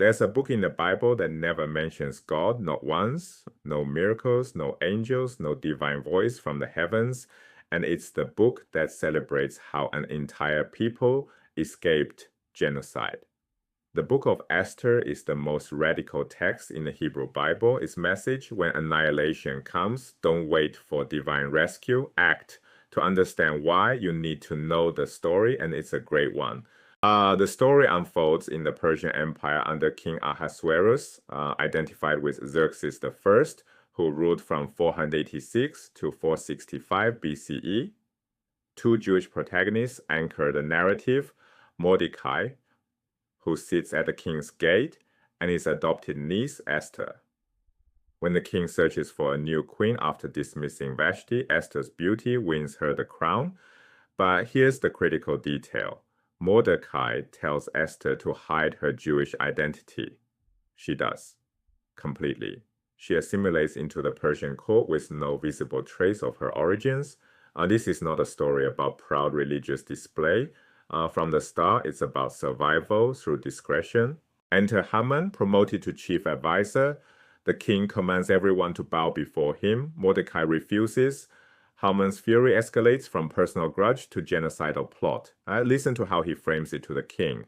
There's a book in the Bible that never mentions God, not once, no miracles, no angels, no divine voice from the heavens, and it's the book that celebrates how an entire people escaped genocide. The Book of Esther is the most radical text in the Hebrew Bible. Its message, when annihilation comes, don't wait for divine rescue, act. To understand why, you need to know the story, and it's a great one. The story unfolds in the Persian Empire under King Ahasuerus, identified with Xerxes I, who ruled from 486 to 465 BCE. Two Jewish protagonists anchor the narrative: Mordechai, who sits at the king's gate, and his adopted niece, Esther. When the king searches for a new queen after dismissing Vashti, Esther's beauty wins her the crown. But here's the critical detail. Mordecai tells Esther to hide her Jewish identity. She does, completely. She assimilates into the Persian court with no visible trace of her origins. This is not a story about proud religious display. From the start, it's about survival through discretion. Enter Haman, promoted to chief advisor. The king commands everyone to bow before him. Mordecai refuses. Haman's fury escalates from personal grudge to genocidal plot. Listen to how he frames it to the king.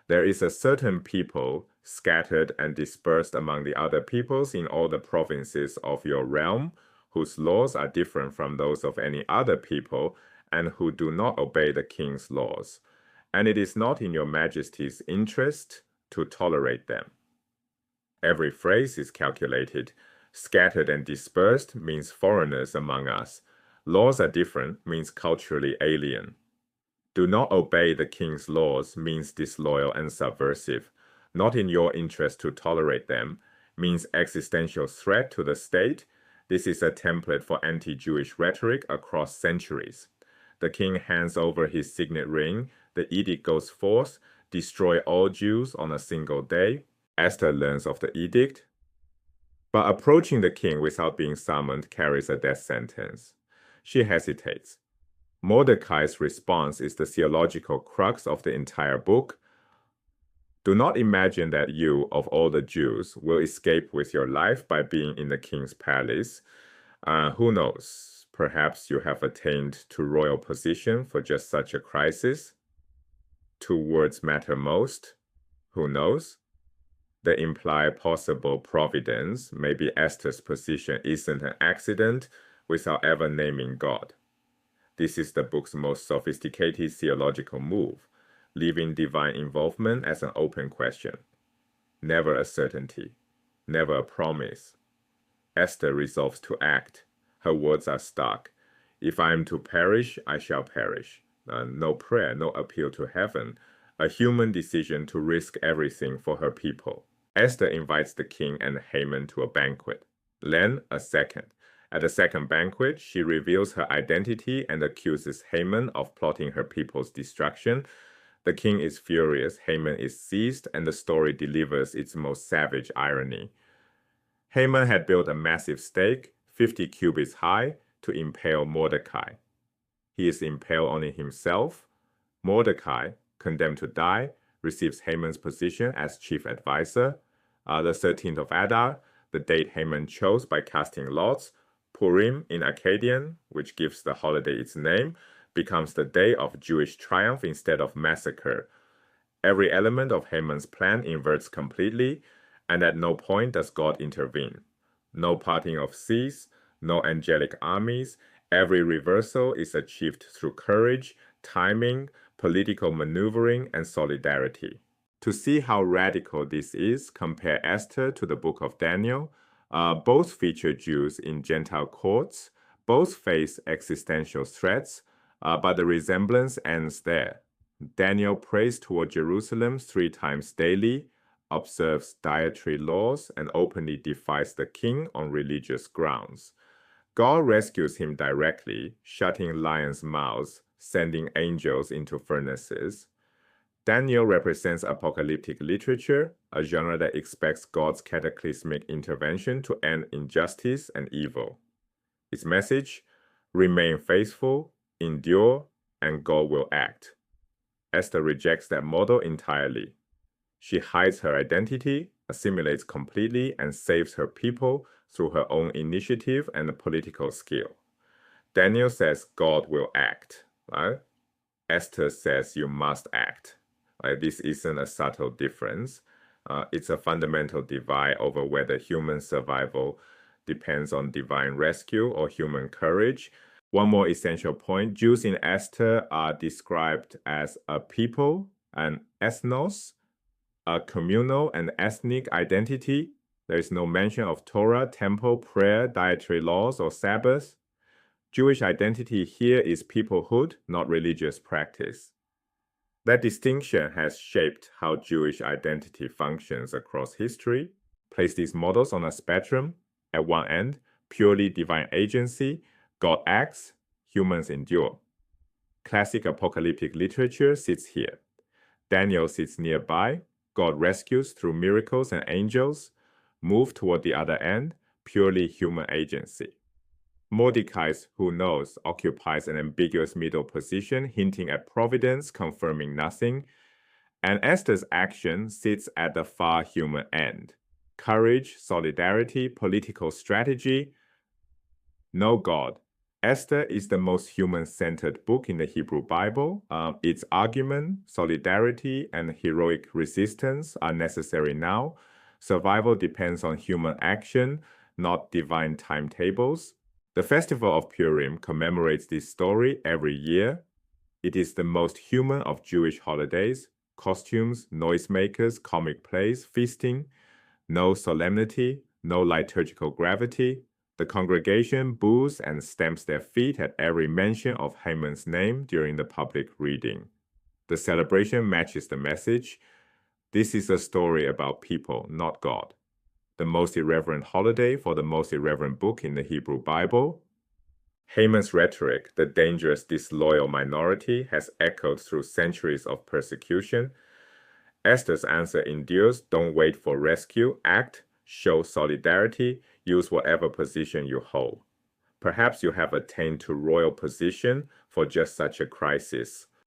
There is a certain people scattered and dispersed among the other peoples in all the provinces of your realm, whose laws are different from those of any other people, and who do not obey the king's laws. And it is not in your majesty's interest to tolerate them. Every phrase is calculated. Scattered and dispersed means foreigners among us. Laws are different means culturally alien. Do not obey the king's laws means disloyal and subversive. Not in your interest to tolerate them means existential threat to the state. This is a template for anti-Jewish rhetoric across centuries. The king hands over his signet ring. The edict goes forth: destroy all Jews on a single day. Esther learns of the edict, but approaching the king without being summoned carries a death sentence. She hesitates. Mordecai's response is the theological crux of the entire book. Do not imagine that you, of all the Jews, will escape with your life by being in the king's palace. Who knows? Perhaps you have attained to royal position for just such a crisis. Two words matter most. Who knows? The implied possible providence, maybe Esther's position isn't an accident, without ever naming God. This is the book's most sophisticated theological move, leaving divine involvement as an open question. Never a certainty, never a promise. Esther resolves to act. Her words are stark. If I am to perish, I shall perish. No prayer, no appeal to heaven. A human decision to risk everything for her people. Esther invites the king and Haman to a banquet. Then a second. At the second banquet, she reveals her identity and accuses Haman of plotting her people's destruction. The king is furious, Haman is seized, and the story delivers its most savage irony. Haman had built a massive stake, 50 cubits high, to impale Mordecai. He is impaled on it himself. Mordecai, condemned to die, receives Haman's position as chief advisor. The 13th of Adar, the date Haman chose by casting lots, Purim in Akkadian, which gives the holiday its name, becomes the day of Jewish triumph instead of massacre. Every element of Haman's plan inverts completely, and at no point does God intervene. No parting of seas, no angelic armies. Every reversal is achieved through courage, timing, political maneuvering, and solidarity. To see how radical this is, compare Esther to the Book of Daniel. Both feature Jews in Gentile courts. Both face existential threats, but the resemblance ends there. Daniel prays toward Jerusalem 3 times daily, observes dietary laws, and openly defies the king on religious grounds. God rescues him directly, shutting lions' mouths, sending angels into furnaces. Daniel represents apocalyptic literature, a genre that expects God's cataclysmic intervention to end injustice and evil. Its message: remain faithful, endure, and God will act. Esther rejects that model entirely. She hides her identity, assimilates completely, and saves her people through her own initiative and political skill. Daniel says God will act, right? Esther says you must act. Right? This isn't a subtle difference. It's a fundamental divide over whether human survival depends on divine rescue or human courage. One more essential point, Jews in Esther are described as a people, an ethnos, a communal and ethnic identity. There is no mention of Torah, temple, prayer, dietary laws, or Sabbath. Jewish identity here is peoplehood, not religious practice. That distinction has shaped how Jewish identity functions across history. Place these models on a spectrum. At one end, purely divine agency, God acts, humans endure. Classic apocalyptic literature sits here. Daniel sits nearby, God rescues through miracles and angels. Move toward the other end, purely human agency. Mordechai's who knows occupies an ambiguous middle position, hinting at providence, confirming nothing. And Esther's action sits at the far human end. Courage, solidarity, political strategy. No God. Esther is the most human-centered book in the Hebrew Bible. Its argument, solidarity, and heroic resistance are necessary now. Survival depends on human action, not divine timetables. The Festival of Purim commemorates this story every year. It is the most human of Jewish holidays. Costumes, noisemakers, comic plays, feasting. No solemnity, no liturgical gravity. The congregation boos and stamps their feet at every mention of Haman's name during the public reading. The celebration matches the message. This is a story about people, not God. The most irreverent holiday for the most irreverent book in the Hebrew Bible. Haman's rhetoric, the dangerous, disloyal minority, has echoed through centuries of persecution. Esther's answer endures. Don't wait for rescue. Act, show solidarity, use whatever position you hold. Perhaps you have attained to royal position for just such a crisis.